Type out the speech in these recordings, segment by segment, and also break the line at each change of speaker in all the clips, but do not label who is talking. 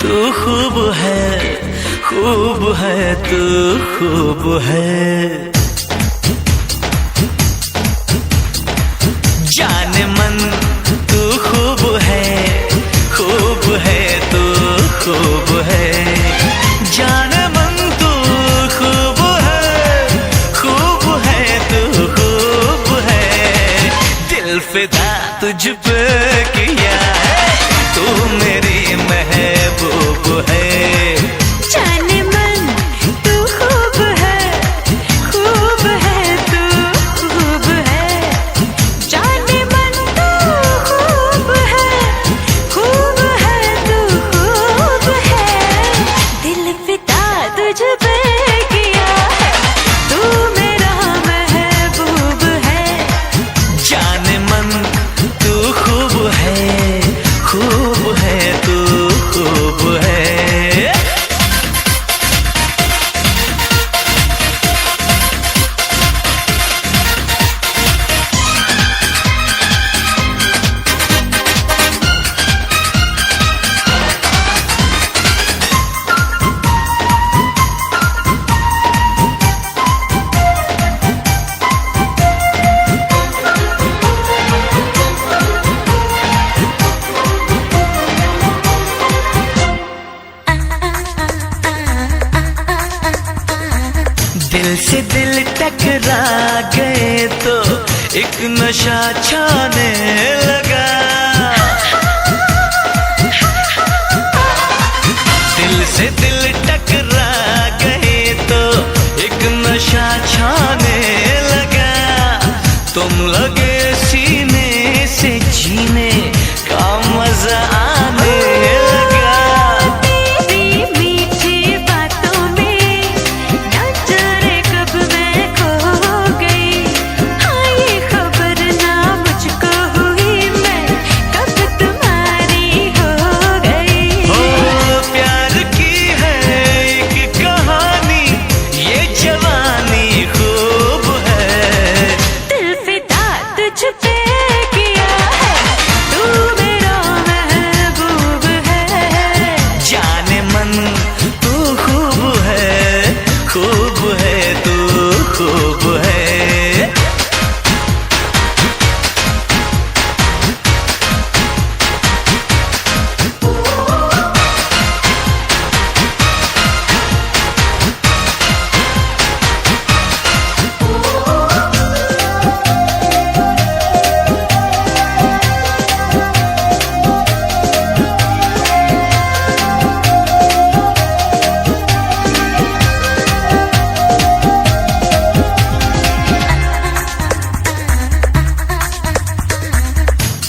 तू खूब है, खूब है, तू खूब है। जाने मन तू खूब है, खूब है, तू खूब है। जाने मन तू खूब है, खूब है, तू खूब है। दिल फिदा तुझ पे किया है, तू मेरी महबूब है।
जाने मन तू खूब है, खूब है, तू खूब है। जाने मन तू खूब है, खूब है, तू खूब है। दिल फिदा तुझ पे किया है, तू मेरा महबूब है।
जाने मन तू खूब है, खूब है, तू खूब है। दिल से दिल टकरा गए तो एक नशा छाने लगा। दिल से दिल टकरा गए तो एक नशा छाने लगा। तुम लगे सीने से जीने का मजा आने लगा। खूब है, तू खूब है।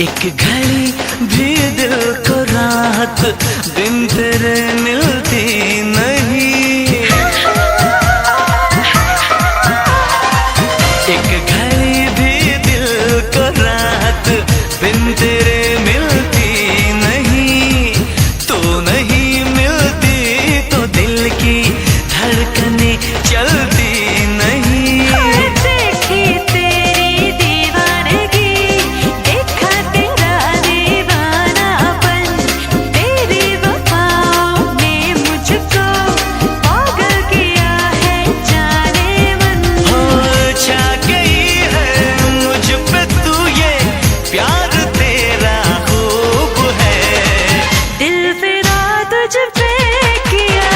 एक घड़ी भी दिल को रात दिन तेरे मिलती नहीं। एक घड़ी भी दिल को रात दिन तेरे मिलती नहीं। तू नहीं मिलती तो दिल की धड़कनें चलती नहीं।
दिल फिदा तुझ पे किया